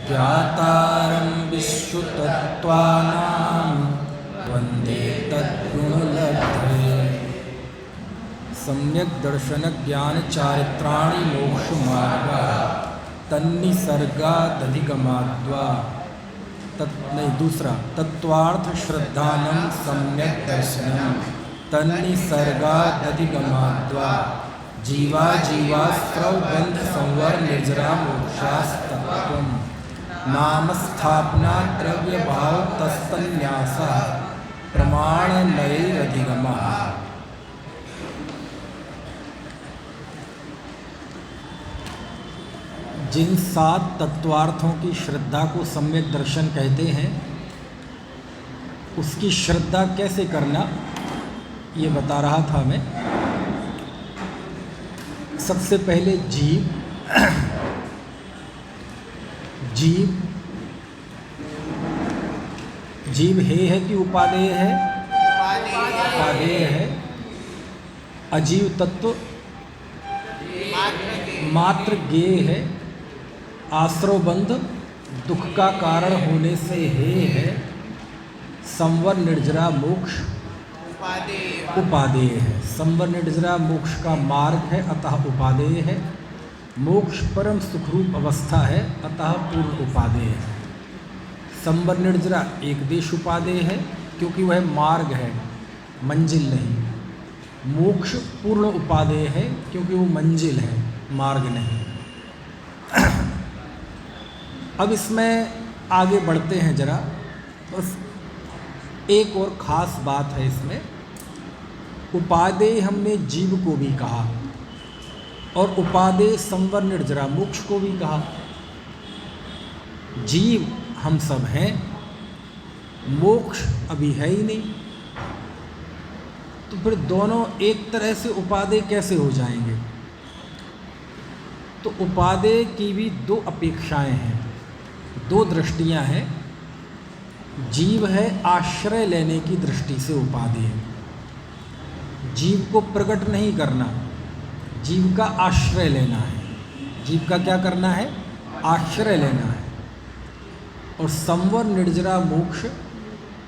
ज्ञातारं विश्वतत्त्वानां वन्दे तद्गुणलब्धये। सम्यक् दर्शन ज्ञान चारित्राणि मोक्षमार्गा तन्निसर्गादधिगमाद्वा दूसरा तत्वार्थ श्रद्धानं सम्यक् दर्शनं तन्निसर्गादधिगमाद्वा जीवा जीवास्त्रौ बंध संवर निर्जरा मोक्षास्तत्वम् नाम स्थापना द्रव्य भाव तस्तन्यासः प्रमाणलयैरधिगमः। जिन 7 तत्वार्थों की श्रद्धा को सम्यक दर्शन कहते हैं, उसकी श्रद्धा कैसे करना ये बता रहा था मैं। सबसे पहले जीव है कि उपादेय है? उपादेय है। अजीव तत्व मात्र ज्ञेय है। आश्रवबंध दुख का कारण होने से है। संवर निर्जरा मोक्ष उपादेय है। संवर निर्जरा मोक्ष का मार्ग है, अतः उपादेय है। मोक्ष परम सुखरूप अवस्था है, अतः पूर्ण उपादेय है। संवर निर्जरा एक देश उपादेय है क्योंकि वह मार्ग है, मंजिल नहीं। मोक्ष पूर्ण उपादेय है क्योंकि वो मंजिल है, मार्ग नहीं। अब इसमें आगे बढ़ते हैं जरा। बस एक और ख़ास बात है इसमें। उपादेय हमने जीव को भी कहा और उपादेय संवर निर्जरा मोक्ष को भी कहा। जीव हम सब हैं, मोक्ष अभी है ही नहीं, तो फिर दोनों एक तरह से उपादेय कैसे हो जाएंगे? तो उपादेय की भी 2 अपेक्षाएं हैं, 2 दृष्टियां हैं। जीव है आश्रय लेने की दृष्टि से उपादेय। जीव को प्रकट नहीं करना, जीव का आश्रय लेना है। जीव का क्या करना है? आश्रय लेना है। और संवर निर्जरा मोक्ष,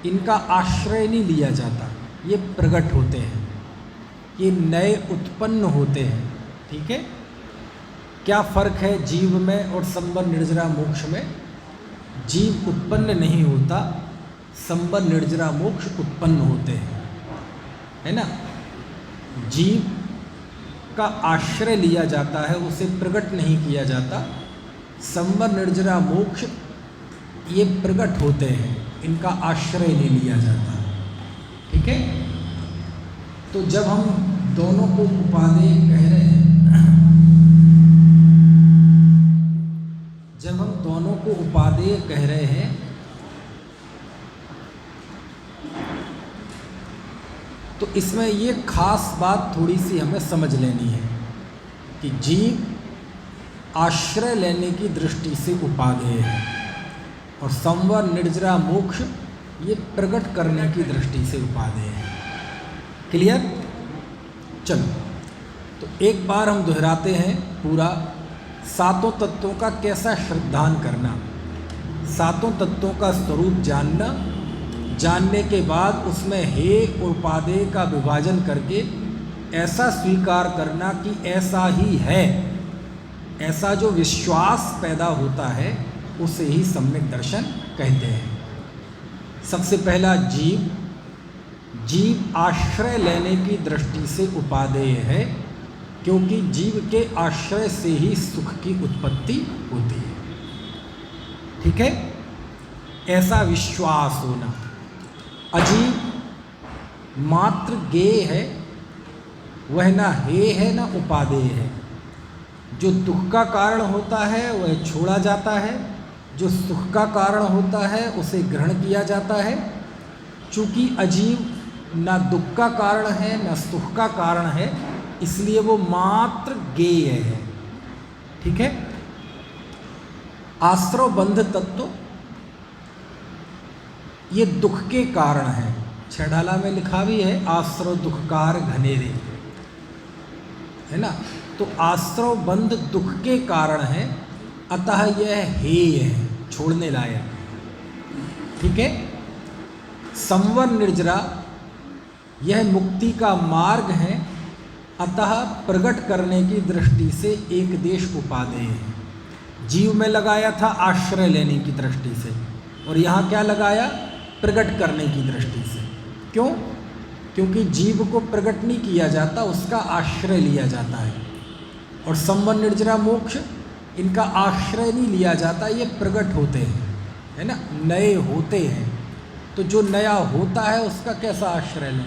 इनका आश्रय नहीं लिया जाता, ये प्रकट होते हैं, ये नए उत्पन्न होते हैं। ठीक है? क्या फ़र्क है जीव में और संवर निर्जरा मोक्ष में? जीव उत्पन्न नहीं होता, संवर निर्जरा मोक्ष उत्पन्न होते हैं, है ना। जीव का आश्रय लिया जाता है, उसे प्रकट नहीं किया जाता। संवर निर्जरा मोक्ष ये प्रकट होते हैं, इनका आश्रय नहीं लिया जाता। ठीक है? तो जब हम दोनों को उपादेय कह रहे हैं, जब हम दोनों को उपादेय कह रहे हैं, तो इसमें ये खास बात थोड़ी सी हमें समझ लेनी है कि जीव आश्रय लेने की दृष्टि से उपादेय है और संवर निर्जरा मोक्ष ये प्रकट करने की दृष्टि से उपादेय है। क्लियर? चलो, तो एक बार हम दोहराते हैं पूरा। 7 तत्वों का कैसा श्रद्धान करना, 7 तत्वों का स्वरूप जानना, जानने के बाद उसमें हे और उपादेय का विभाजन करके ऐसा स्वीकार करना कि ऐसा ही है, ऐसा जो विश्वास पैदा होता है उसे ही सम्यक दर्शन कहते हैं। सबसे पहला जीव आश्रय लेने की दृष्टि से उपादेय है क्योंकि जीव के आश्रय से ही सुख की उत्पत्ति होती है। ठीक है? ऐसा विश्वास होना। अजीव मात्र ज्ञेय है, वह ना हे है ना उपादेय है। जो दुख का कारण होता है वह छोड़ा जाता है, जो सुख का कारण होता है उसे ग्रहण किया जाता है। चूँकि अजीव ना दुख का कारण है ना सुख का कारण है, इसलिए वो मात्र ज्ञेय है। ठीक है? आश्रव बंध तत्व ये दुख के कारण है। छेड़ाला में लिखा भी है आश्रव दुखकार घनेरे, है ना। तो आश्रव बंध दुख के कारण है, अतः यह हेय है, छोड़ने लायक, ठीक है। संवर निर्जरा यह मुक्ति का मार्ग है, अतः प्रकट करने की दृष्टि से एक देश उपादेय है। जीव में लगाया था आश्रय लेने की दृष्टि से, और यहाँ क्या लगाया? प्रकट करने की दृष्टि से। क्यों? क्योंकि जीव को प्रकट नहीं किया जाता, उसका आश्रय लिया जाता है। और संवर निर्जरा मोक्ष, इनका आश्रय नहीं लिया जाता, ये प्रकट होते हैं, है ना, नए होते हैं। तो जो नया होता है उसका कैसा आश्रय लें?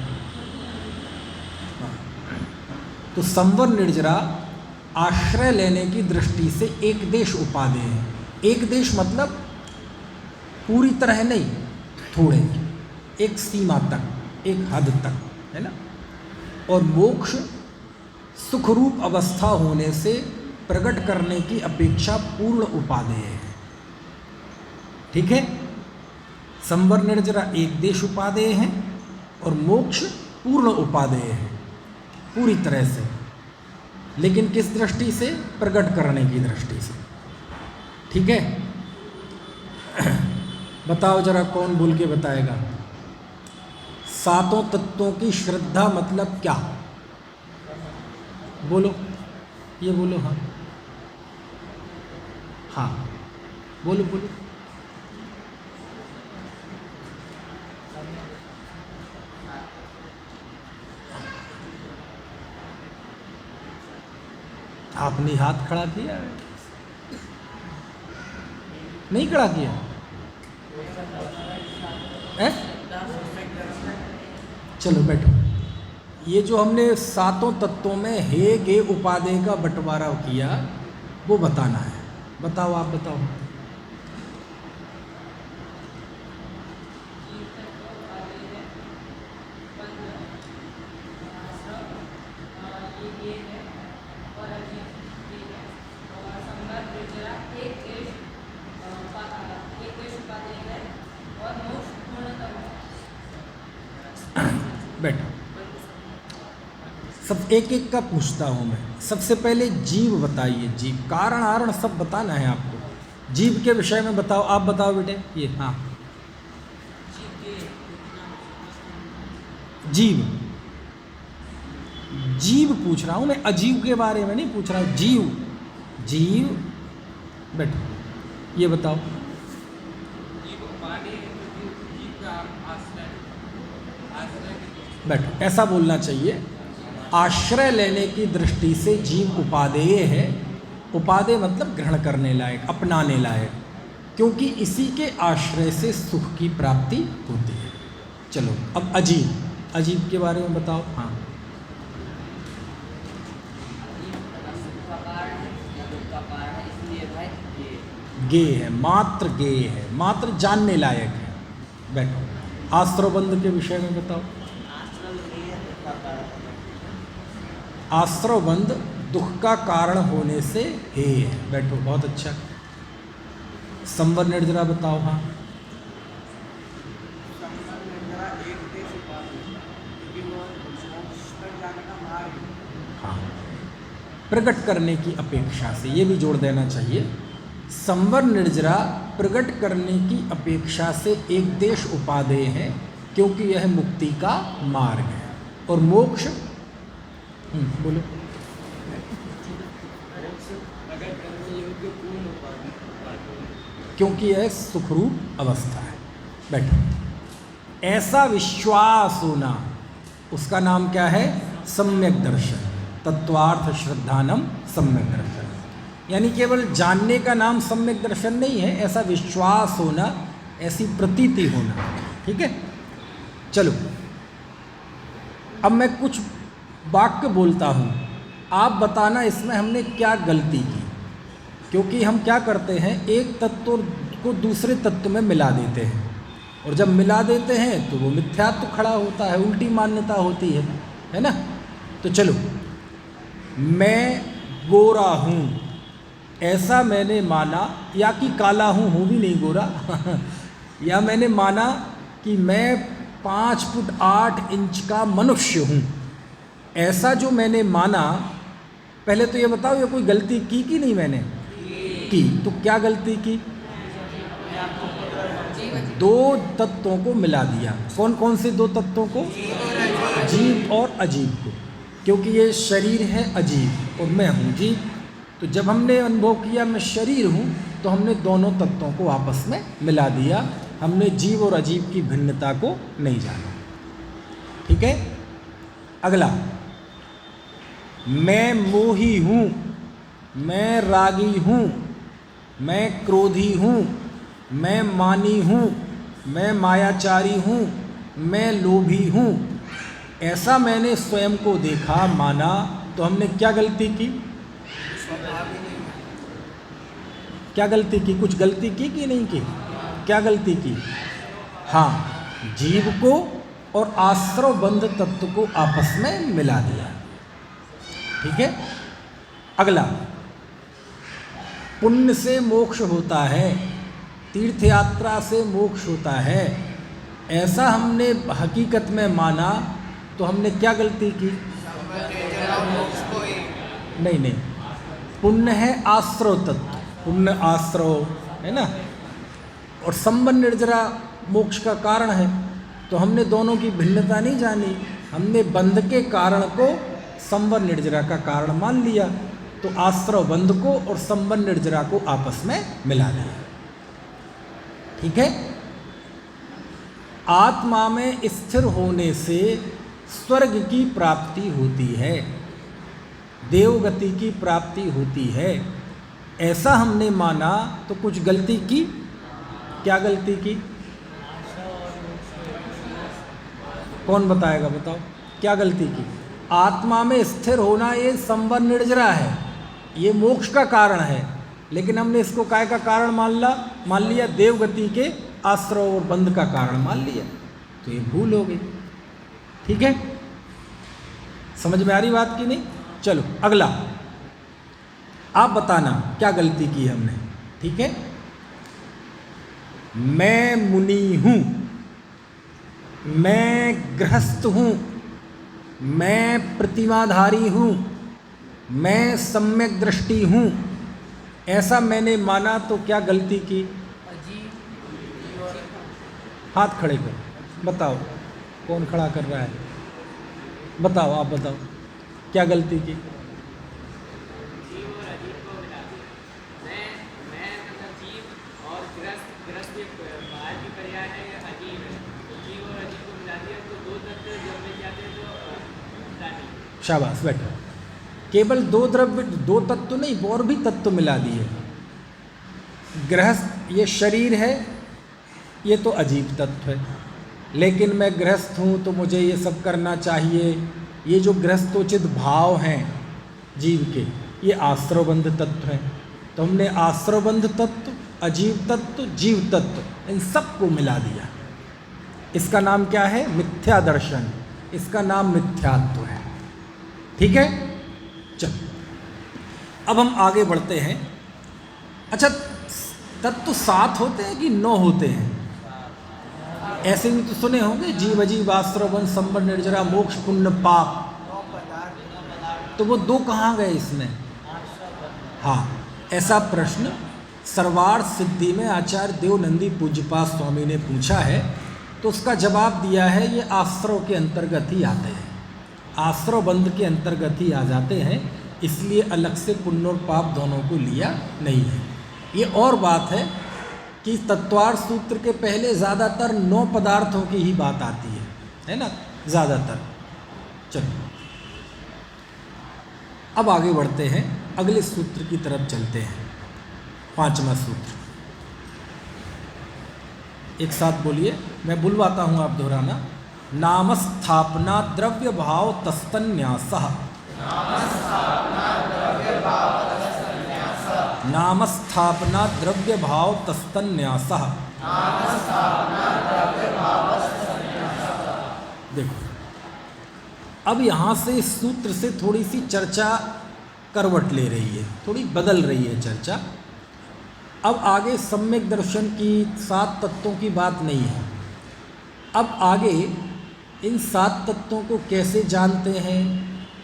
तो संवर निर्जरा आश्रय लेने की दृष्टि से एक देश उपादेय है। एक देश मतलब पूरी तरह नहीं, थोड़े, एक सीमा तक, एक हद तक, है ना। और मोक्ष सुखरूप अवस्था होने से प्रकट करने की अपेक्षा पूर्ण उपादेय है, ठीक है। संवर निर्जरा एक देश उपादेय है और मोक्ष पूर्ण उपादेय है, पूरी तरह से। लेकिन किस दृष्टि से? प्रकट करने की दृष्टि से, ठीक है। बताओ जरा, कौन बोल के बताएगा? सातों तत्वों की श्रद्धा मतलब क्या? बोलो, ये बोलो। हाँ हाँ, बोलो बोलो। आपने हाथ खड़ा किया? नहीं खड़ा किया है? चलो बैठो। ये जो हमने सातों तत्वों में हे गे उपादेय का बंटवारा किया, वो बताना है। बताओ, आप बताओ। बैठो, सब एक एक का पूछता हूँ मैं। सबसे पहले जीव बताइए। जीव, कारण आरण सब बताना है आपको। जीव के विषय में बताओ, आप बताओ बेटे। ये हाँ, जीव, जीव पूछ रहा हूँ मैं, अजीव के बारे में नहीं पूछ रहा हूँ। जीव, जीव, बैठो, ये बताओ। बैठो, ऐसा बोलना चाहिए। आश्रय लेने की दृष्टि से जीव उपादेय है। उपादेय मतलब ग्रहण करने लायक, अपनाने लायक, क्योंकि इसी के आश्रय से सुख की प्राप्ति होती है। चलो अब अजीव, अजीव के बारे में बताओ। हाँ, गे है, मात्र गे है, मात्र जानने लायक है। बैठो, आश्रवबंध के विषय में बताओ। आश्रवबंध दुख का कारण होने से हे है। बैठो, बहुत अच्छा। संवर निर्जरा बताओ। हाँ, हाँ, प्रकट करने की अपेक्षा से, ये भी जोड़ देना चाहिए। संवर निर्जरा प्रकट करने की अपेक्षा से एक देश उपादेय है, क्योंकि यह मुक्ति का मार्ग है। और मोक्ष, बोलो। क्योंकि यह सुखरूप अवस्था है। बैठो, ऐसा विश्वास होना, उसका नाम क्या है? सम्यक दर्शन। तत्वार्थ श्रद्धानम सम्यक दर्शन, यानी केवल जानने का नाम सम्यक दर्शन नहीं है, ऐसा विश्वास होना, ऐसी प्रतीति होना, ठीक है। चलो, अब मैं कुछ वाक्य बोलता हूँ, आप बताना इसमें हमने क्या गलती की। क्योंकि हम क्या करते हैं, एक तत्व को दूसरे तत्व में मिला देते हैं, और जब मिला देते हैं तो वो मिथ्यात्व खड़ा होता है, उल्टी मान्यता होती है ना। तो चलो, मैं गोरा हूँ, ऐसा मैंने माना, या कि काला हूँ भी नहीं गोरा या मैंने माना कि मैं 5 फुट 8 इंच का मनुष्य हूँ, ऐसा जो मैंने माना। पहले तो ये बताओ, ये कोई गलती की कि नहीं मैंने की? तो क्या गलती की? दो तत्वों को मिला दिया। कौन कौन से दो तत्वों को? जीव और अजीव को, क्योंकि ये शरीर है अजीव और मैं हूँ जीव। तो जब हमने अनुभव किया मैं शरीर हूँ, तो हमने दोनों तत्वों को आपस में मिला दिया। हमने जीव और अजीव की भिन्नता को नहीं जाना। ठीक है। अगला, मैं मोही हूँ, मैं रागी हूँ, मैं क्रोधी हूँ, मैं मानी हूँ, मैं मायाचारी हूँ, मैं लोभी हूँ। ऐसा मैंने स्वयं को देखा, माना, तो हमने क्या गलती की? क्या गलती की? कुछ गलती की कि नहीं की? क्या गलती की? हाँ, जीव को और आश्रव बंध तत्व को आपस में मिला दिया। ठीक है। अगला, पुण्य से मोक्ष होता है, तीर्थ यात्रा से मोक्ष होता है, ऐसा हमने हकीकत में माना, तो हमने क्या गलती की? नहीं, पुण्य है आश्रव तत्व, पुण्य आश्रव है ना, और संबंध निर्जरा मोक्ष का कारण है। तो हमने दोनों की भिन्नता नहीं जानी, हमने बंध के कारण को संबंध निर्जरा का कारण मान लिया, तो आश्रव बंध को और संबंध निर्जरा को आपस में मिला दिया। ठीक है। आत्मा में स्थिर होने से स्वर्ग की प्राप्ति होती है, देवगति की प्राप्ति होती है, ऐसा हमने माना, तो कुछ गलती की? क्या गलती की? कौन बताएगा? बताओ, क्या गलती की? आत्मा में स्थिर होना ये संबंध निर्जरा है, ये मोक्ष का कारण है, लेकिन हमने इसको काय का कारण मान लिया, देवगति के आश्रव और बंध का कारण मान लिया, तो ये भूल हो गई। ठीक है। समझ में आ रही बात की नहीं? चलो अगला, आप बताना क्या गलती की हमने। ठीक है। मैं मुनि हूँ, मैं गृहस्थ हूँ, मैं प्रतिमाधारी हूँ, मैं सम्यक दृष्टि हूँ, ऐसा मैंने माना, तो क्या गलती की? हाथ खड़े करो, बताओ कौन खड़ा कर रहा है? बताओ, आप बताओ क्या गलती की? शाबाश, बैठो। केवल दो द्रव्य, दो तत्व नहीं, और भी तत्व मिला दिए। गृहस्थ ये शरीर है, ये तो अजीब तत्व है, लेकिन मैं गृहस्थ हूँ तो मुझे ये सब करना चाहिए, ये जो गृहस्थोचित भाव हैं जीव के, ये आश्रवबंध तत्व हैं। तो हमने आश्रवबंध तत्व, अजीव तत्व, जीव तत्व, इन सबको मिला दिया। इसका नाम क्या है? मिथ्या दर्शन, इसका नाम मिथ्यात्व है। ठीक है। चलो अब हम आगे बढ़ते हैं। अच्छा, तत्व 7 होते हैं कि 9 होते हैं? ऐसे भी तो सुने होंगे, जीव अजीव आश्रवबंध संबंध निर्जरा मोक्ष पुण्य पाप, तो वो 2 कहाँ गए इसमें? हाँ, ऐसा प्रश्न सर्वार्थ सिद्धि में आचार्य देवनंदी पूज्यपाद स्वामी ने पूछा है, तो उसका जवाब दिया है, ये आश्रव के अंतर्गत ही आते हैं, आश्रव बंध के अंतर्गत ही आ जाते हैं, इसलिए अलग से पुण्य और पाप दोनों को लिया नहीं है। ये और बात है कि तत्वार्थ सूत्र के पहले ज़्यादातर 9 पदार्थों की ही बात आती है ना, ज़्यादातर। चलो अब आगे बढ़ते हैं, अगले सूत्र की तरफ चलते हैं। 5वां सूत्र, एक साथ बोलिए, मैं बुलवाता हूँ, आप दोहराना। नामस्थापना द्रव्य भाव तस्तन्यासः, नामस्थापना द्रव्य भाव तस्तन्यासः। देखो, अब यहाँ से इस सूत्र से थोड़ी सी चर्चा करवट ले रही है, थोड़ी बदल रही है चर्चा। अब आगे सम्यक दर्शन की 7 तत्वों की बात नहीं है, अब आगे इन 7 तत्वों को कैसे जानते हैं,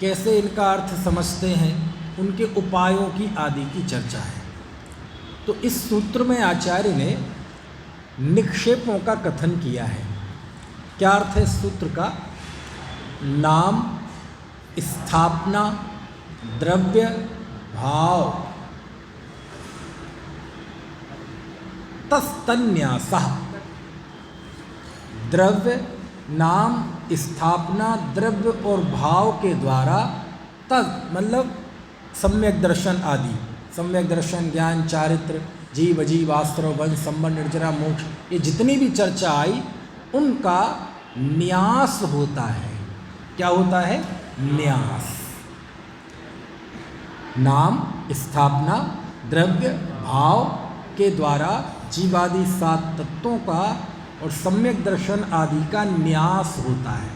कैसे इनका अर्थ समझते हैं, उनके उपायों की आदि की चर्चा है। तो इस सूत्र में आचार्य ने निक्षेपों का कथन किया है। क्या अर्थ है सूत्र का? नाम, स्थापना, द्रव्य, भाव, तस्तन्यासः। द्रव्य, नाम, स्थापना, द्रव्य और भाव के द्वारा तत् मतलब सम्यक दर्शन आदि, सम्यक दर्शन, ज्ञान, चारित्र, जीव अजीव, आश्रव, वंश, संबंध, निर्जरा, मोक्ष, ये जितनी भी चर्चा आई उनका न्यास होता है। क्या होता है? न्यास। नाम, स्थापना, द्रव्य, भाव के द्वारा जीवादि 7 तत्वों का और सम्यक दर्शन आदि का न्यास होता है।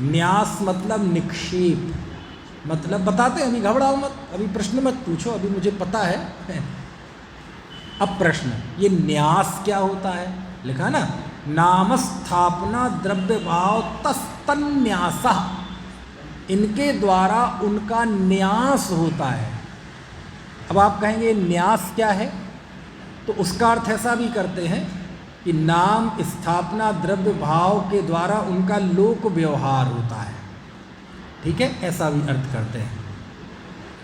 न्यास मतलब निक्षेप, मतलब बताते हैं, अभी घबराओ मत, अभी प्रश्न मत पूछो, अभी मुझे पता है। अब प्रश्न, ये न्यास क्या होता है? लिखा ना, नाम, स्थापना, द्रव्य, भाव, तस्तन्यासः, इनके द्वारा उनका न्यास होता है। अब आप कहेंगे न्यास क्या है? तो उसका अर्थ ऐसा भी करते हैं कि नाम, स्थापना, द्रव्य, भाव के द्वारा उनका लोक व्यवहार होता है। ठीक है, ऐसा भी अर्थ करते हैं।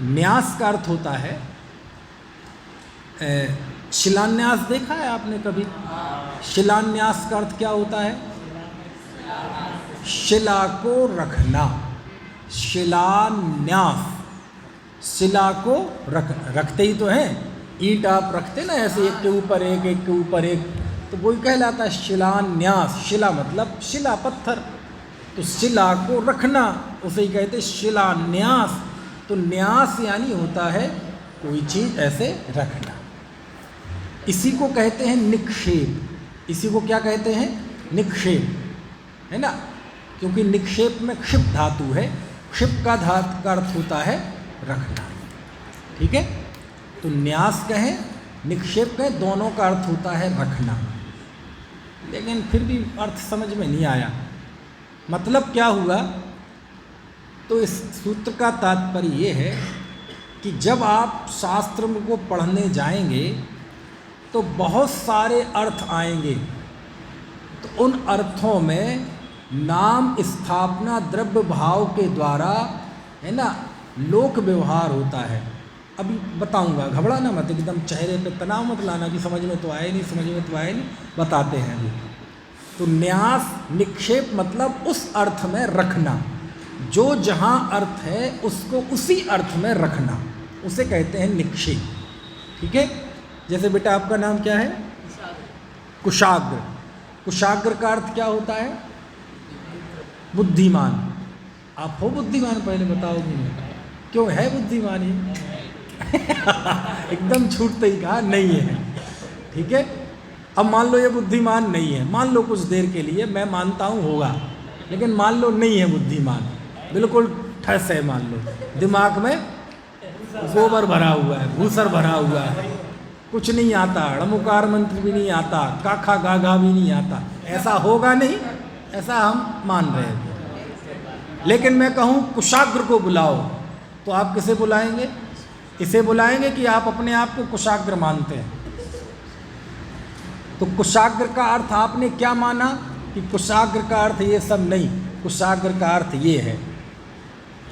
न्यास का अर्थ होता है, शिलान्यास देखा है आपने कभी? शिलान्यास का अर्थ क्या होता है? शिला को रखना, शिलान्यास। शिला को रखते ही तो हैं, ईंट आप रखते ना ऐसे एक के ऊपर एक, एक के ऊपर एक, तो वही कहलाता है शिलान्यास। शिला मतलब शिला, पत्थर, तो शिला को रखना उसे ही कहते शिलान्यास। तो न्यास यानी होता है कोई चीज़ ऐसे रखना। इसी को कहते हैं निक्षेप। इसी को क्या कहते हैं? निक्षेप, है ना, क्योंकि निक्षेप में क्षिप धातु है। क्षिप का धातु का अर्थ होता है रखना। ठीक है, तो न्यास कहें, निक्षेप कहें, दोनों का अर्थ होता है रखना। लेकिन फिर भी अर्थ समझ में नहीं आया, मतलब क्या हुआ? तो इस सूत्र का तात्पर्य ये है कि जब आप शास्त्र को पढ़ने जाएंगे तो बहुत सारे अर्थ आएंगे, तो उन अर्थों में नाम, स्थापना, द्रव्य, भाव के द्वारा, है ना, लोक व्यवहार होता है। अभी बताऊंगा, घबराना मत, एकदम चेहरे पे तनाव मत लाना कि समझ में तो आए नहीं, समझ में तो आए नहीं, बताते हैं अभी। तो न्यास, निक्षेप मतलब उस अर्थ में रखना, जो जहाँ अर्थ है उसको उसी अर्थ में रखना, उसे कहते हैं निक्षेप। ठीक है, जैसे बेटा आपका नाम क्या है? कुशाग्र। कुशाग्र का अर्थ क्या होता है? बुद्धिमान। आप हो बुद्धिमान? पहले बताओगे क्यों है बुद्धिमान? ये एकदम छूटते ही कहा नहीं है। ठीक है, अब मान लो ये बुद्धिमान नहीं है, मान लो कुछ देर के लिए, मैं मानता हूँ होगा, लेकिन मान लो नहीं है बुद्धिमान, बिल्कुल ठस है, मान लो दिमाग में गोबर भरा हुआ है, भूसर भरा हुआ है, कुछ नहीं आता, ड़मुकार मंत्र भी नहीं आता, काखा गागा भी नहीं आता, ऐसा होगा नहीं, ऐसा हम मान रहे हैं। लेकिन मैं कहूँ कुशाग्र को बुलाओ, तो आप किसे बुलाएंगे? इसे बुलाएंगे कि आप अपने आप को कुशाग्र मानते हैं? तो कुशाग्र का अर्थ आपने क्या माना कि कुशाग्र का अर्थ ये सब नहीं, कुशाग्र का अर्थ ये है,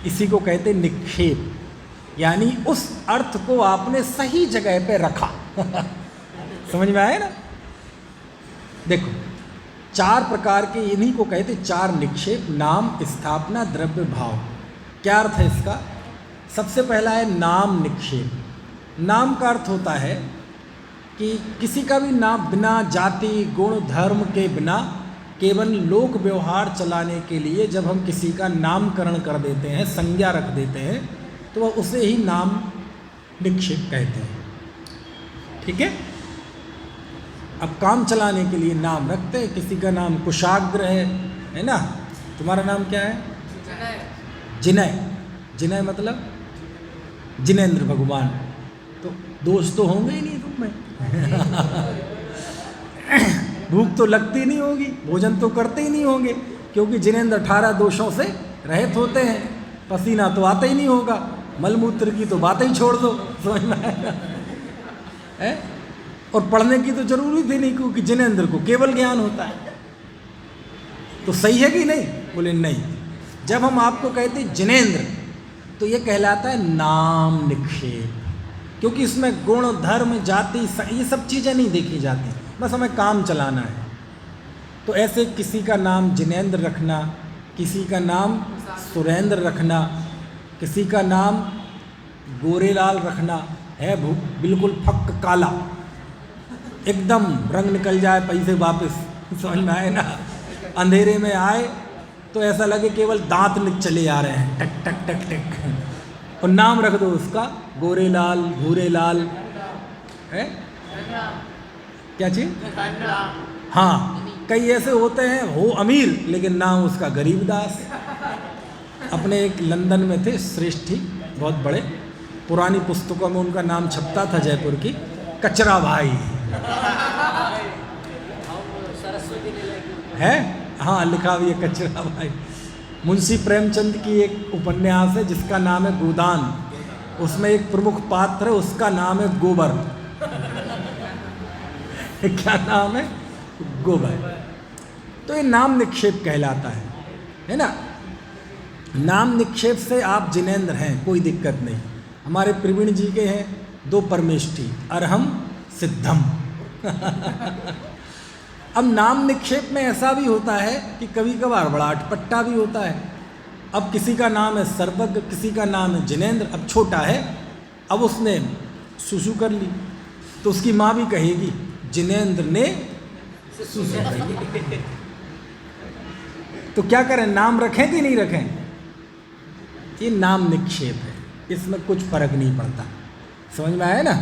इसी को कहते निक्षेप, यानी उस अर्थ को आपने सही जगह पे रखा। समझ में आया ना? देखो, 4 प्रकार के, इन्हीं को कहते 4 निक्षेप, नाम, स्थापना, द्रव्य, भाव। क्या अर्थ है इसका? सबसे पहला है नाम निक्षेप। नाम का अर्थ होता है कि किसी का भी नाम बिना जाति, गुण, धर्म के बिना केवल लोक व्यवहार चलाने के लिए जब हम किसी का नामकरण कर देते हैं, संज्ञा रख देते हैं, तो वह उसे ही नाम निक्षेप कहते हैं। ठीक है, अब काम चलाने के लिए नाम रखते हैं, किसी का नाम कुशाग्र है ना, तुम्हारा नाम क्या है? जिनय। जिनय मतलब जिनेंद्र भगवान, तो दोष तो होंगे ही नहीं तुम में। भूख तो लगती नहीं होगी, भोजन तो करते ही नहीं होंगे, क्योंकि जिनेंद्र 18 दोषों से रहित होते हैं, पसीना तो आता ही नहीं होगा, मलमूत्र की तो बात ही छोड़ दो, समझ में आएगा? और पढ़ने की तो जरूरत ही नहीं, क्योंकि जिनेंद्र को केवल ज्ञान होता है। तो सही है कि नहीं? बोले नहीं। जब हम आपको कहते हैं जिनेंद्र, तो ये कहलाता है नाम निक्षेप, क्योंकि इसमें गुण, धर्म, जाति, ये सब चीज़ें नहीं देखी जाती, बस हमें काम चलाना है। तो ऐसे किसी का नाम जिनेंद्र रखना, किसी का नाम सुरेंद्र रखना, किसी का नाम गोरेलाल रखना है बिल्कुल फक काला, एकदम रंग निकल जाए, पैसे वापस, समझ में आए ना? अंधेरे में आए तो ऐसा लगे केवल दांत चले आ रहे हैं, टक टक टक टक। और नाम रख दो उसका गोरेलाल, भूरेलाल, है क्या चीज? हाँ, कई ऐसे होते हैं हो अमीर लेकिन नाम उसका गरीबदास। अपने एक लंदन में थे श्रेष्ठी, बहुत बड़े, पुरानी पुस्तकों में उनका नाम छपता था जयपुर की, कचरा भाई है। हाँ, लिखा हुआ है कचरा भाई। मुंशी प्रेमचंद की एक उपन्यास है जिसका नाम है गोदान, उसमें एक प्रमुख पात्र है, उसका नाम है गोबर। क्या नाम है? गोबर। तो ये नाम निक्षेप कहलाता है ना? नाम निक्षेप से आप जिनेंद्र हैं, कोई दिक्कत नहीं। हमारे प्रवीण जी के हैं 2 परमेष्ठी, अरहम सिद्धम। अब नाम निक्षेप में ऐसा भी होता है कि कभी कभार बड़ा अटपट्टा भी होता है। अब किसी का नाम है सर्वज्ञ, किसी का नाम है जिनेंद्र, अब छोटा है, अब उसने सुसु कर ली तो उसकी माँ भी कहेगी जिनेंद्र ने सुसु कर ली। तो क्या करें, नाम रखें कि नहीं रखें? ये नाम निक्षेप है, इसमें कुछ फर्क नहीं पड़ता। समझ में आया ना?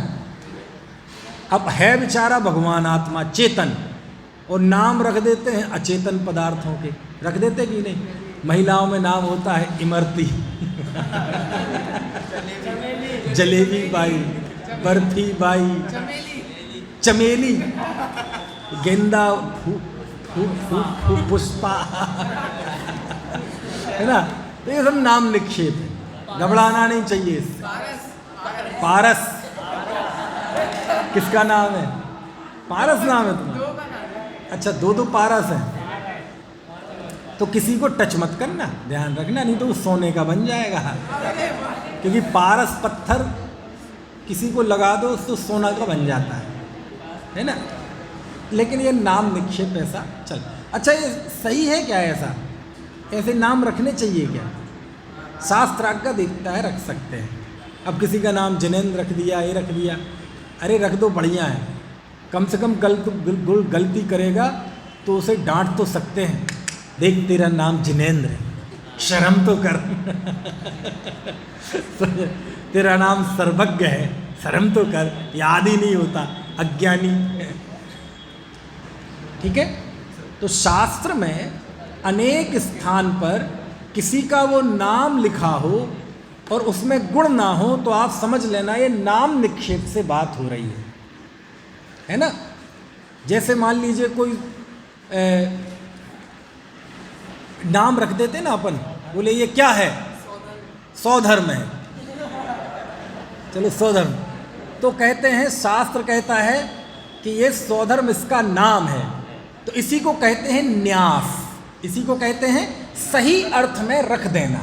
अब है बेचारा भगवान आत्मा चेतन, और नाम रख देते हैं अचेतन पदार्थों के, रख देते कि नहीं? महिलाओं में नाम होता है इमरती, जलेबी बाई, बर्फी बाई, चमेली, गेंदा, पुष्पा, है ना? तो ये सब नाम निक्षेप है, घबराना नहीं चाहिए इससे। पारस, किसका नाम है? पारस नाम है तुम्हारा? अच्छा, 2 पारस हैं, तो किसी को टच मत करना, ध्यान रखना, नहीं तो वो सोने का बन जाएगा। क्योंकि पारस पत्थर किसी को लगा दो तो सोना का बन जाता है ना? लेकिन ये नाम निक्षेप ऐसा चल। अच्छा, ये सही है क्या? ऐसे नाम रखने चाहिए क्या? शास्त्र आज्ञा देखता है, रख सकते हैं। अब किसी का नाम जिनेंद्र रख दिया, ये रख दिया, अरे रख दो, बढ़िया है, कम से कम गलती करेगा तो उसे डांट तो सकते हैं, देख तेरा नाम जिनेंद्र है, शर्म तो कर। तेरा नाम सर्वज्ञ है, शर्म तो कर, याद ही नहीं होता, अज्ञानी। ठीक है? तो शास्त्र में अनेक स्थान पर किसी का वो नाम लिखा हो और उसमें गुण ना हो तो आप समझ लेना ये नाम निक्षेप से बात हो रही है ना? जैसे मान लीजिए कोई नाम रख देते ना अपन, बोले ये क्या है? सौधर्म है, चलो सौधर्म, तो कहते हैं, शास्त्र कहता है कि ये सौधर्म इसका नाम है, तो इसी को कहते हैं न्यास, इसी को कहते हैं सही अर्थ में रख देना,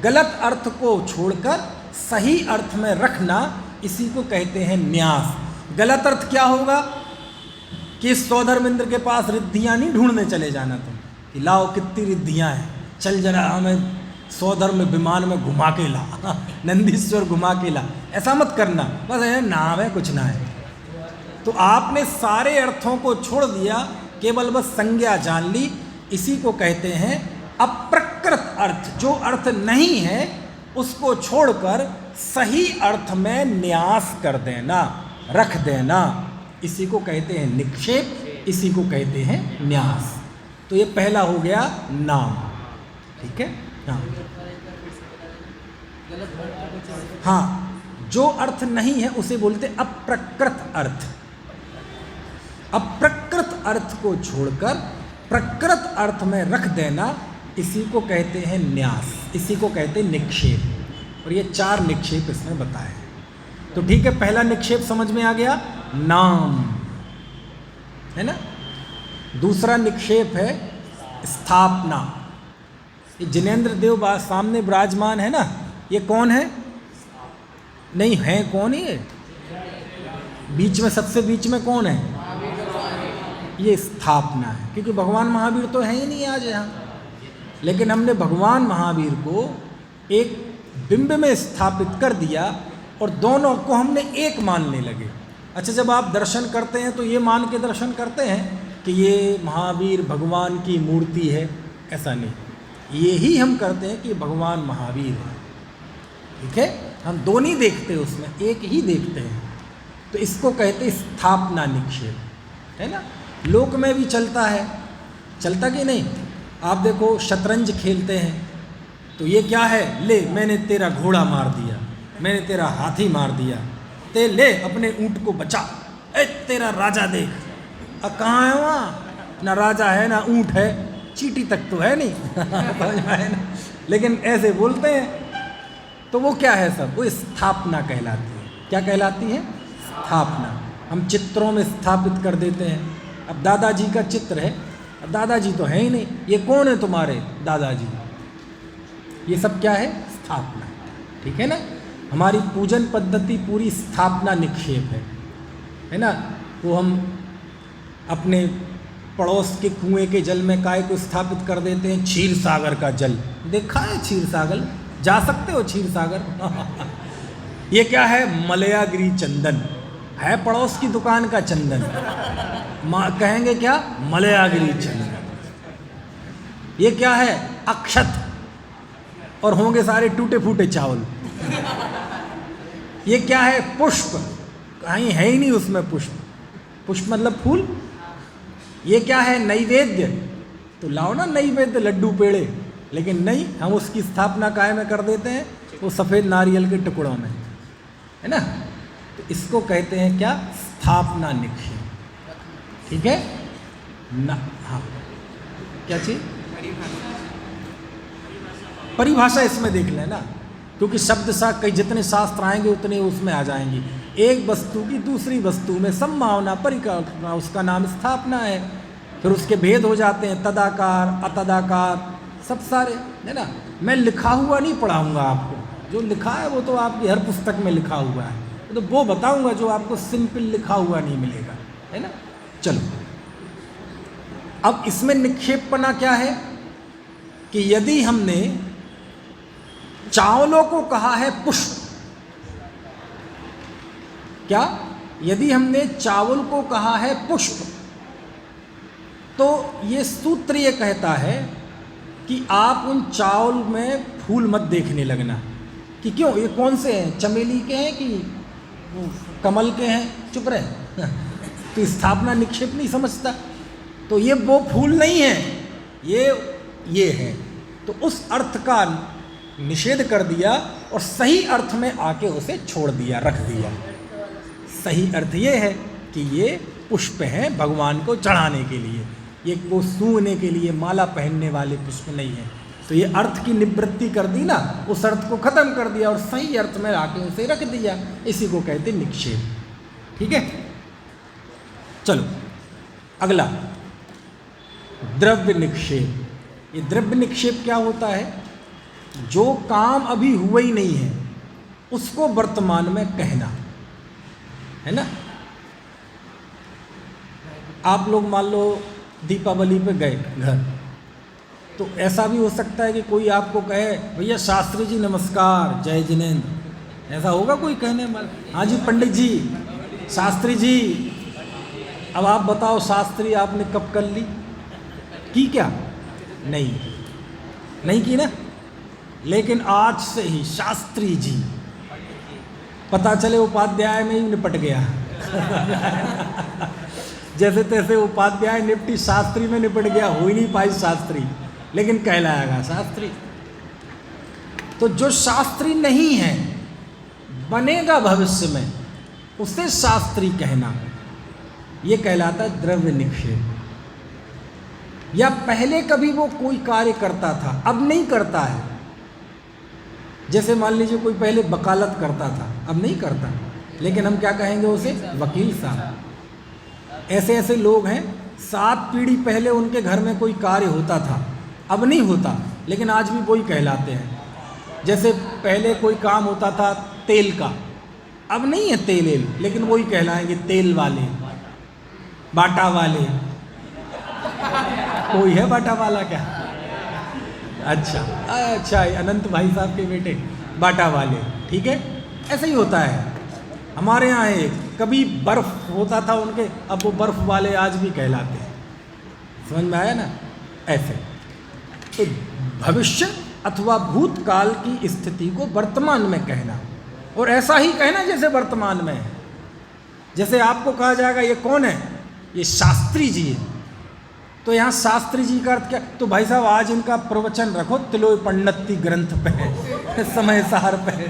गलत अर्थ को छोड़कर सही अर्थ में रखना, इसी को कहते हैं न्यास। गलत अर्थ क्या होगा कि सौधर्म इंद्र के पास रिद्धियाँ नहीं ढूंढने चले जाना तुम कि लाओ कितनी रिद्धियाँ हैं, चल जरा हमें सौधर्म विमान में घुमा के ला, नंदीश्वर घुमा के ला, ऐसा मत करना, बस है नाम है, कुछ ना है। तो आपने सारे अर्थों को छोड़ दिया, केवल बस संज्ञा जान ली, इसी को कहते हैं अप्रकृत अर्थ। जो अर्थ नहीं है उसको छोड़कर सही अर्थ में न्यास कर देना, रख देना, इसी को कहते हैं निक्षेप, इसी को कहते हैं न्यास। तो ये पहला हो गया नाम। ठीक है? हाँ, जो अर्थ नहीं है उसे बोलते अप्रकृत अर्थ। अप्रकृत अर्थ को छोड़कर प्रकृत अर्थ में रख देना, इसी को कहते हैं न्यास, इसी को कहते हैं निक्षेप। और ये 4 निक्षेप इसमें बताए। तो ठीक है, पहला निक्षेप समझ में आ गया, नाम, है ना। दूसरा निक्षेप है स्थापना। ये जिनेंद्र देव सामने विराजमान है ना, ये कौन है? नहीं है, कौन है ये? बीच में, सबसे बीच में कौन है? ये स्थापना है, क्योंकि भगवान महावीर तो है ही नहीं आज यहाँ, लेकिन हमने भगवान महावीर को एक बिंब में स्थापित कर दिया और दोनों को हमने एक मानने लगे। अच्छा, जब आप दर्शन करते हैं तो ये मान के दर्शन करते हैं कि ये महावीर भगवान की मूर्ति है, ऐसा नहीं, ये ही हम करते हैं कि भगवान महावीर है। ठीक है, हम दोनों देखते हैं उसमें, एक ही देखते हैं। तो इसको कहते हैं स्थापना निक्षेप, है ना। लोक में भी चलता है, चलता कि नहीं? आप देखो शतरंज खेलते हैं तो ये क्या है? ले मैंने तेरा घोड़ा मार दिया, मैंने तेरा हाथी मार दिया, ते ले अपने ऊँट को बचा, ए तेरा राजा देख, अब कहाँ है वहाँ? ना राजा है ना ऊँट है, चींटी तक तो है नहीं समझ में आया ना? लेकिन ऐसे बोलते हैं, तो वो क्या है सब? वो स्थापना कहलाती है। क्या कहलाती है? स्थापना। हम चित्रों में स्थापित कर देते हैं। अब दादाजी का चित्र है, अब दादाजी तो है ही नहीं, ये कौन है तुम्हारे दादाजी? ये सब क्या है? स्थापना। ठीक है ना। हमारी पूजन पद्धति पूरी स्थापना निक्षेप है ना। वो हम अपने पड़ोस के कुएं के जल में काय को स्थापित कर देते हैं? क्षीर सागर का जल देखा है? क्षीर सागर जा सकते हो? क्षीर सागर ये क्या है? मलयागिरी चंदन है, पड़ोस की दुकान का चंदन, कहेंगे क्या? मलयागिरी चंदन। ये क्या है? अक्षत, और होंगे सारे टूटे फूटे चावल। ये क्या है? पुष्प, कहीं है ही नहीं उसमें पुष्प, पुष्प मतलब फूल। ये क्या है? नैवेद्य, तो लाओ ना नैवेद्य, लड्डू पेड़े, लेकिन नहीं, हम उसकी स्थापना काय में कर देते हैं? वो सफ़ेद नारियल के टुकड़ों में, है ना। तो इसको कहते हैं क्या? स्थापना निक्षेप। ठीक है ना। हाँ, क्या चीज़? परिभाषा इसमें देख लेना, क्योंकि शब्द सा कई जितने शास्त्र आएंगे उतने उसमें आ जाएंगी। एक वस्तु की दूसरी वस्तु में संभावना, परिकल्पना, उसका नाम स्थापना है। फिर उसके भेद हो जाते हैं, तदाकार, अतदाकार, सब सारे, है ना। मैं लिखा हुआ नहीं पढ़ाऊँगा आपको, जो लिखा है वो तो आपकी हर पुस्तक में लिखा हुआ है, तो वो बताऊँगा जो आपको सिंपल लिखा हुआ नहीं मिलेगा, है ना। चलो, अब इसमें निक्षेपना क्या है कि यदि हमने चावलों को कहा है पुष्प, क्या? यदि हमने चावल को कहा है पुष्प, तो ये सूत्र ये कहता है कि आप उन चावल में फूल मत देखने लगना कि क्यों, ये कौन से हैं? चमेली के हैं कि कमल के हैं? चुप रहे तो स्थापना निक्षेप नहीं समझता, तो ये वो फूल नहीं है, ये है। तो उस अर्थ का निषेध कर दिया और सही अर्थ में आके उसे छोड़ दिया, रख दिया। सही अर्थ ये है कि ये पुष्प हैं भगवान को चढ़ाने के लिए, ये वो सूंघने के लिए माला पहनने वाले पुष्प नहीं है। तो ये अर्थ की निवृत्ति कर दी ना, उस अर्थ को खत्म कर दिया और सही अर्थ में आके उसे रख दिया, इसी को कहते निक्षेप। ठीक है, चलो अगला द्रव्य निक्षेप। ये द्रव्य निक्षेप क्या होता है? जो काम अभी हुआ ही नहीं है उसको वर्तमान में कहना, है ना। आप लोग मान लो दीपावली पे गए घर, तो ऐसा भी हो सकता है कि कोई आपको कहे भैया शास्त्री जी नमस्कार, जय जिनेंद्र, ऐसा होगा कोई कहने वाला? हाँ जी पंडित जी, शास्त्री जी। अब आप बताओ शास्त्री आपने कब कर ली? की क्या? नहीं की ना। लेकिन आज से ही शास्त्री जी, पता चले उपाध्याय में ही निपट गया जैसे तैसे उपाध्याय निपटी, शास्त्री में निपट गया, हो ही नहीं पाई शास्त्री, लेकिन कहलाएगा शास्त्री। तो जो शास्त्री नहीं है, बनेगा भविष्य में, उसे शास्त्री कहना, ये कहलाता है द्रव्य निक्षेप। या पहले कभी वो कोई कार्य करता था, अब नहीं करता है। जैसे मान लीजिए कोई पहले वकालत करता था, अब नहीं करता, लेकिन हम क्या कहेंगे उसे? वकील साहब। ऐसे ऐसे लोग हैं, 7 पीढ़ी पहले उनके घर में कोई कार्य होता था, अब नहीं होता, लेकिन आज भी वही कहलाते हैं। जैसे पहले कोई काम होता था तेल का, अब नहीं है तेल, लेकिन वही कहलाएंगे तेल वाले, बाटा वाले। कोई है बाटा वाला क्या? अच्छा, अनंत भाई साहब के बेटे बाटा वाले, ठीक है। ऐसे ही होता है हमारे यहाँ है, कभी बर्फ होता था उनके, अब वो बर्फ वाले आज भी कहलाते हैं। समझ में आया ना? ऐसे तो भविष्य अथवा भूतकाल की स्थिति को वर्तमान में कहना, और ऐसा ही कहना जैसे वर्तमान में है। जैसे आपको कहा जाएगा ये कौन है? ये शास्त्री जी है, तो यहाँ शास्त्री जी का अर्थ क्या? तो भाई साहब आज इनका प्रवचन रखो तिलोय पंडिती ग्रंथ पे, समय सार पे,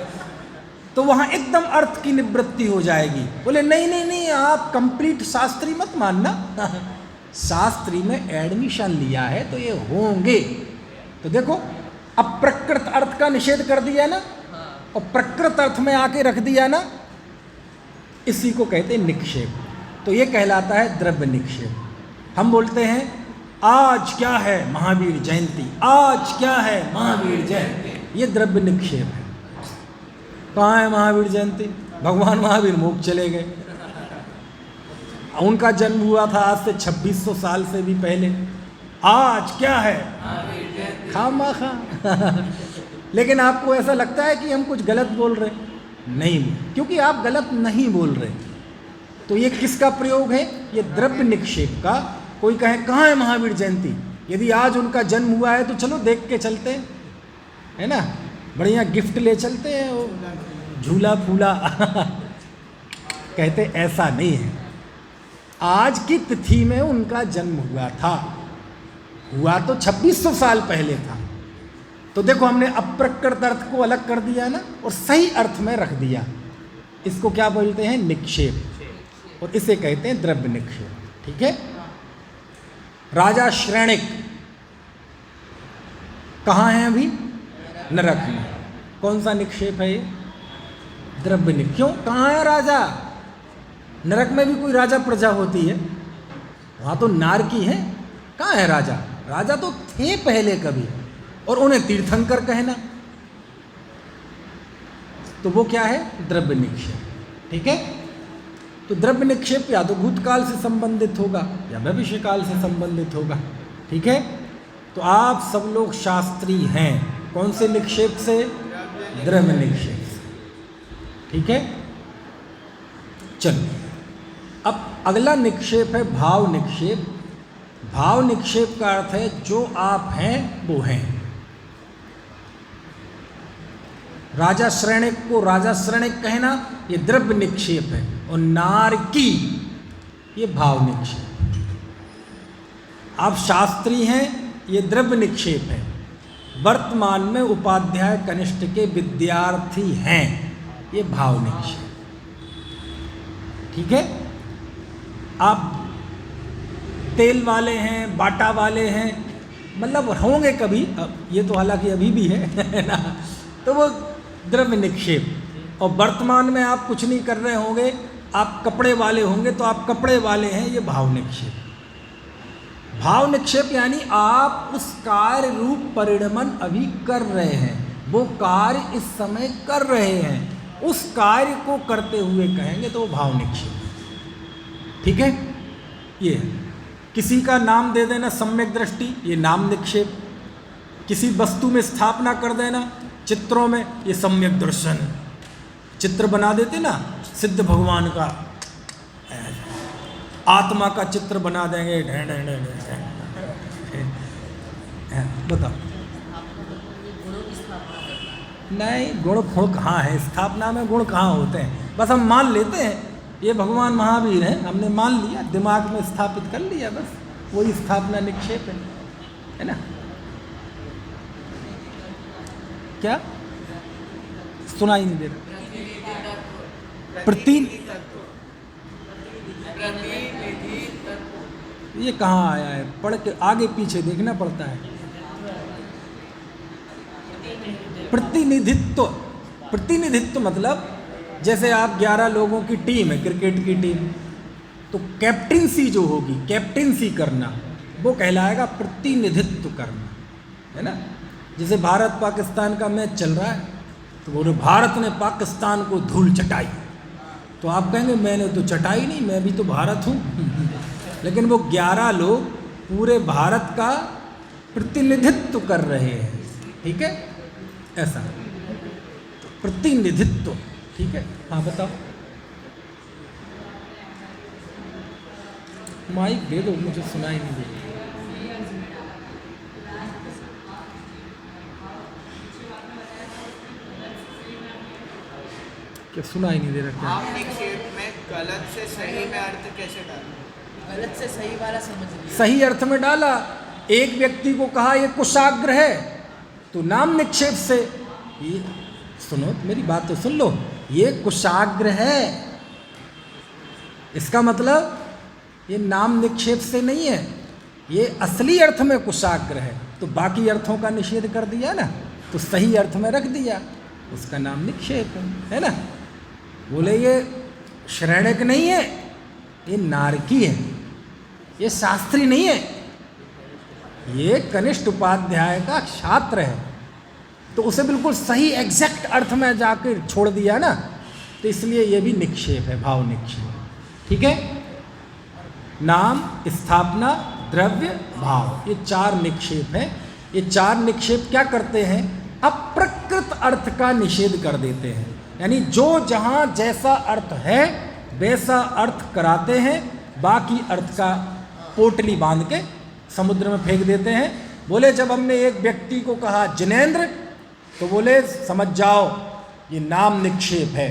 तो वहाँ एकदम अर्थ की निवृत्ति हो जाएगी। बोले नहीं नहीं नहीं, आप कंप्लीट शास्त्री मत मानना, शास्त्री में एडमिशन लिया है तो ये होंगे। तो देखो अब प्रकृत अर्थ का निषेध कर दिया ना, और प्रकृत अर्थ में आके रख दिया ना, इसी को कहते हैं निक्षेप। तो ये कहलाता है द्रव्य निक्षेप। हम बोलते हैं आज क्या है? महावीर जयंती। आज क्या है? महावीर जयंती। ये द्रव्य निक्षेप है। कहाँ है महावीर जयंती? भगवान महावीर मोक्ष चले गए, उनका जन्म हुआ था आज से 2600 साल से भी पहले। आज क्या है? खामखा। लेकिन आपको ऐसा लगता है कि हम कुछ गलत बोल रहे? नहीं, क्योंकि आप गलत नहीं बोल रहे। तो ये किसका प्रयोग है? ये द्रव्य निक्षेप का। कोई कहे कहाँ है महावीर जयंती? यदि आज उनका जन्म हुआ है तो चलो देख के चलते हैं, है ना, बढ़िया गिफ्ट ले चलते हैं, वो झूला फूला। कहते ऐसा नहीं है, आज की तिथि में उनका जन्म हुआ था, हुआ तो 2600 साल पहले था। तो देखो हमने अप्रकृत अर्थ को अलग कर दिया ना, और सही अर्थ में रख दिया। इसको क्या बोलते हैं? निक्षेप, और इसे कहते हैं द्रव्य निक्षेप, ठीक है। राजा श्रेणिक कहाँ हैं अभी? नरक में। कौन सा निक्षेप है ये? द्रव्य निक्षेप। क्यों? कहाँ है राजा? नरक में भी कोई राजा प्रजा होती है? वहाँ तो नारकी है। कहाँ है राजा? राजा तो थे पहले कभी, और उन्हें तीर्थंकर कहना, तो वो क्या है? द्रव्य निक्षेप, ठीक है। तो द्रव्य निक्षेप या तो भूतकाल से संबंधित होगा या भविष्यकाल से संबंधित होगा, ठीक है। तो आप सब लोग शास्त्री हैं, कौन से निक्षेप से? द्रव्य निक्षेप से, ठीक है। चलो अब अगला निक्षेप है भाव निक्षेप। भाव निक्षेप का अर्थ है जो आप हैं वो हैं। राजा श्रेणिक को राजा श्रेणिक कहना ये द्रव्य निक्षेप है, और नारकी ये भाव निक्षेप। आप शास्त्री हैं, ये द्रव्य निक्षेप है। वर्तमान में उपाध्याय कनिष्ठ के विद्यार्थी हैं, ये भाव निक्षेप, ठीक है। आप तेल वाले हैं, बाटा वाले हैं, मतलब होंगे कभी, ये तो हालांकि अभी भी है ना, तो वो द्रव्य निक्षेप। और वर्तमान में आप कुछ नहीं कर रहे होंगे, आप कपड़े वाले होंगे तो आप कपड़े वाले हैं, ये भाव निक्षेप। भाव निक्षेप यानी आप उस कार्य रूप परिणमन अभी कर रहे हैं, वो कार्य इस समय कर रहे हैं, उस कार्य को करते हुए कहेंगे तो वो भाव निक्षेप, ठीक है। ये किसी का नाम दे देना सम्यक दृष्टि, ये नाम निक्षेप। किसी वस्तु में स्थापना कर देना, चित्रों में, ये सम्यक दर्शन। चित्र बना देते ना सिद्ध भगवान का, आत्मा का चित्र बना देंगे, बताओ। नहीं, गुण कहाँ है? स्थापना में गुण कहाँ होते हैं? बस हम मान लेते हैं ये भगवान महावीर हैं, हमने मान लिया, दिमाग में स्थापित कर लिया, बस वही स्थापना निक्षेप है ना। क्या सुनाई नहीं दे रहा? ये कहाँ आया है? पढ़ के आगे पीछे देखना पड़ता है। प्रतिनिधित्व, प्रतिनिधित्व मतलब जैसे आप 11 लोगों की टीम है, क्रिकेट की टीम, तो कैप्टेंसी जो होगी, कैप्टेंसी करना, वो कहलाएगा प्रतिनिधित्व करना, है ना। जैसे भारत पाकिस्तान का मैच चल रहा है, तो बोले भारत ने पाकिस्तान को धूल चटाई, तो आप कहेंगे मैंने तो चटाई नहीं, मैं भी तो भारत हूँ। लेकिन वो 11 लोग पूरे भारत का प्रतिनिधित्व कर रहे हैं, ठीक है, ऐसा प्रतिनिधित्व, ठीक है। हाँ बताओ, माइक दे दो, मुझे सुनाई नहीं दे। क्या सुनाई नहीं दे रहा? नाम निक्षेप में गलत से सही में अर्थ कैसे डालें? गलत से सही वाला समझ लिया, सही अर्थ में डाला। एक व्यक्ति को कहा ये कुशाग्र है, तो नाम निक्षेप से, ये सुनो मेरी बात तो सुन लो, ये कुशाग्र है, इसका मतलब ये नाम निक्षेप से नहीं है, ये असली अर्थ में कुशाग्र है। तो बाकी अर्थों का निषेध कर दिया ना, तो सही अर्थ में रख दिया, उसका नाम निक्षेप है ना। बोले ये श्रेणिक नहीं है, ये नारकी है, ये शास्त्री नहीं है, ये कनिष्ठ उपाध्याय का छात्र है, तो उसे बिल्कुल सही एग्जैक्ट अर्थ में जाकर छोड़ दिया ना, तो इसलिए ये भी निक्षेप है, भाव निक्षेप, ठीक है। नाम, स्थापना, द्रव्य, भाव, ये 4 निक्षेप हैं। ये 4 निक्षेप क्या करते हैं? अप्रकृत अर्थ का निषेध कर देते हैं, यानी जो जहाँ जैसा अर्थ है वैसा अर्थ कराते हैं, बाकी अर्थ का पोटली बांध के समुद्र में फेंक देते हैं। बोले जब हमने एक व्यक्ति को कहा जिनेंद्र, तो बोले समझ जाओ ये नाम निक्षेप है,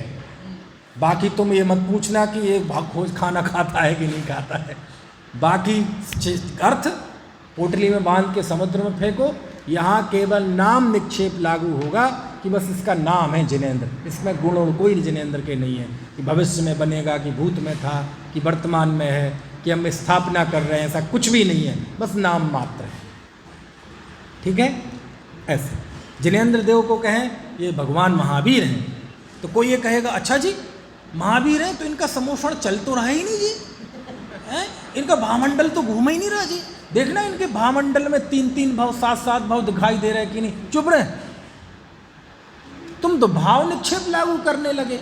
बाकी तुम ये मत पूछना कि ये खोज खाना खाता है कि नहीं खाता है, बाकी अर्थ पोटली में बांध के समुद्र में फेंको। यहाँ केवल नाम निक्षेप लागू होगा कि बस इसका नाम है जिनेंद्र, इसमें गुण कोई जिनेंद्र के नहीं है कि भविष्य में बनेगा, कि भूत में था, कि वर्तमान में है, कि हम स्थापना कर रहे हैं, ऐसा कुछ भी नहीं है, बस नाम मात्र है, ठीक है। ऐसे जिनेंद्र देव को कहें ये भगवान महावीर हैं, तो कोई ये कहेगा अच्छा जी महावीर हैं तो इनका समोषण चल तो रहा ही नहीं जी, हैं? इनका भावमंडल तो घूम ही नहीं रहा जी, देखना इनके भावमंडल में 3-3 भाव 7-7 भाव दिखाई दे रहे कि नहीं, चुप रहे, तुम तो भाव निक्षेप लागू करने लगे।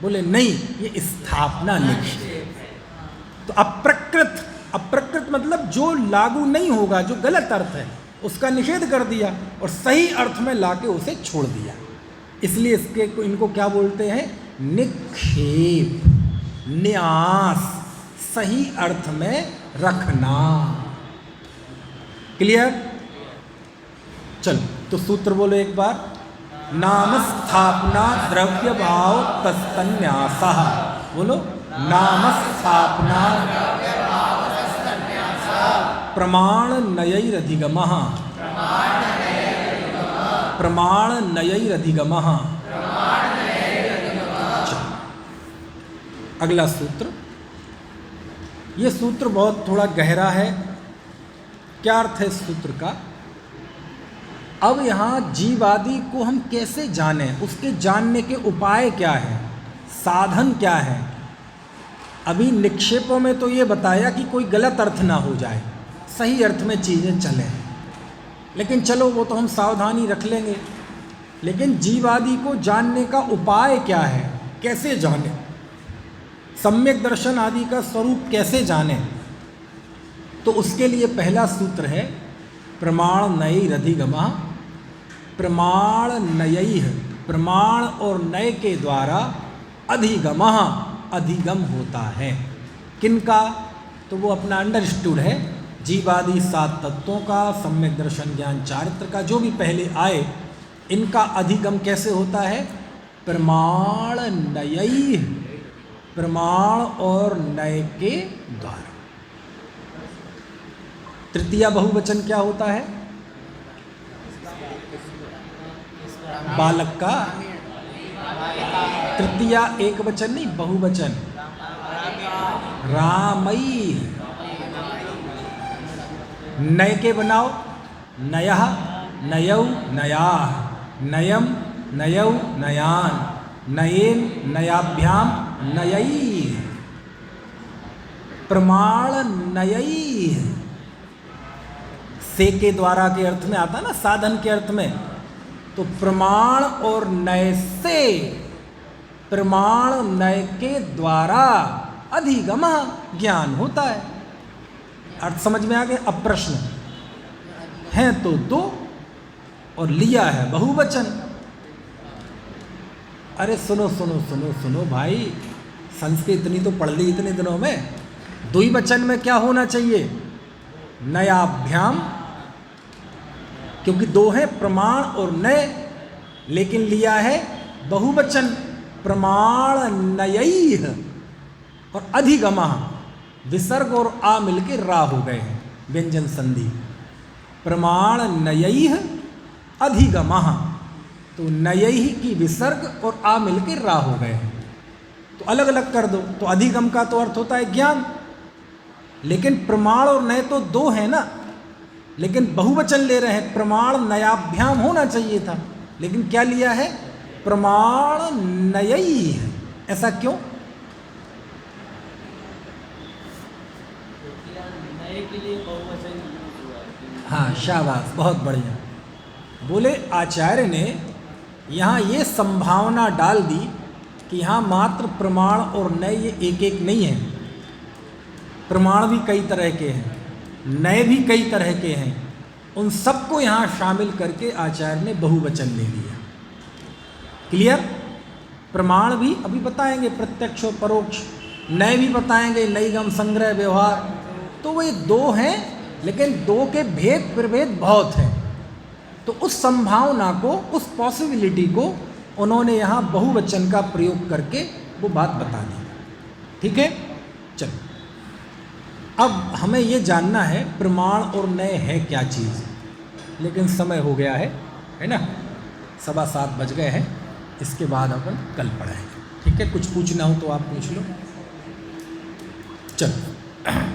बोले नहीं, ये स्थापना निक्षेप। तो अप्रकृत मतलब जो लागू नहीं होगा, जो गलत अर्थ है उसका निषेध कर दिया और सही अर्थ में लाके उसे छोड़ दिया, इसलिए इनको क्या बोलते हैं? निक्षेप, न्यास, सही अर्थ में रखना। क्लियर? चलो तो सूत्र बोलो एक बार। नाम स्थापना द्रव्य भाव तस्तन्यासः। बोलो नाम स्थापना प्रमाण नयैरधिगमः। प्रमाण नयैरधिगमः। अगला सूत्र, ये सूत्र बहुत थोड़ा गहरा है। क्या अर्थ है इस सूत्र का? अब यहाँ जीवादि को हम कैसे जानें, उसके जानने के उपाय क्या है, साधन क्या है। अभी निक्षेपों में तो ये बताया कि कोई गलत अर्थ ना हो जाए, सही अर्थ में चीज़ें चलें, लेकिन चलो वो तो हम सावधानी रख लेंगे। लेकिन जीवादि को जानने का उपाय क्या है, कैसे जाने, सम्यक दर्शन आदि का स्वरूप कैसे जाने, तो उसके लिए पहला सूत्र है प्रमाण नयैरधिगमः। प्रमाण नयैः, प्रमाण और नय के द्वारा अधिगमः, अधिगम होता है। किनका? तो वो अपना अंडरस्टूड है, जीवादि 7 तत्वों का, सम्यक दर्शन ज्ञान चारित्र का, जो भी पहले आए, इनका अधिगम कैसे होता है? प्रमाण नयैः, प्रमाण और नय के द्वारा। तृतीया बहुवचन क्या होता है? बालक का। तृतीया एक वचन नहीं, बहुवचन। रामई। नय के बनाओ, नयः, नयौ, नयाः, नयम, नयौ, नयान, नयेन नयाभ्याम नयई, प्रमाण नयई। से के द्वारा के अर्थ में आता ना, साधन के अर्थ में, तो प्रमाण और नय से, प्रमाण नय के द्वारा अधिगम ज्ञान होता है। अर्थ समझ में आ गया? अब प्रश्न है तो दो और लिया है बहुवचन। अरे सुनो सुनो सुनो सुनो भाई, संस्कृत इतनी तो पढ़ ली इतने दिनों में। द्विवचन में क्या होना चाहिए? नयाभ्याम, क्योंकि दो हैं प्रमाण और नय, लेकिन लिया है बहुवचन प्रमाण नयई और अधिगमा, विसर्ग और आ मिलके रा हो गए हैं, व्यंजन संधि। प्रमाण नयई अधिगमा, तो नयई की विसर्ग और आ मिलके रा हो गए हैं, तो अलग अलग कर दो। तो अधिगम का तो अर्थ होता है ज्ञान, लेकिन प्रमाण और नय तो दो है ना, लेकिन बहुवचन ले रहे हैं। प्रमाण नयाभ्याम होना चाहिए था, लेकिन क्या लिया है? प्रमाण नयई। ऐसा क्यों? नए के लिए बहुवचन हुआ है। हाँ शाबाश, बहुत बढ़िया। बोले आचार्य ने यहाँ ये संभावना डाल दी कि यहाँ मात्र प्रमाण और नय ये एक एक नहीं है, प्रमाण भी कई तरह के हैं, नए भी कई तरह के हैं। उन सबको यहाँ शामिल करके आचार्य ने बहुवचन ले लिया। क्लियर? प्रमाण भी अभी बताएंगे, प्रत्यक्ष और परोक्ष, नए भी बताएंगे, नईगम, संग्रह, व्यवहार। तो वे दो हैं, लेकिन दो के भेद प्रभेद बहुत हैं। तो उस संभावना को, उस पॉसिबिलिटी को उन्होंने यहाँ बहुवचन का प्रयोग करके वो बात बता दी। ठीक है, चलो अब हमें ये जानना है प्रमाण और नय है क्या चीज़। लेकिन समय हो गया है ना, 7:15 बज गए हैं। इसके बाद अपन कल पढ़ाएंगे। ठीक है, कुछ पूछना हो तो आप पूछ लो। चलो।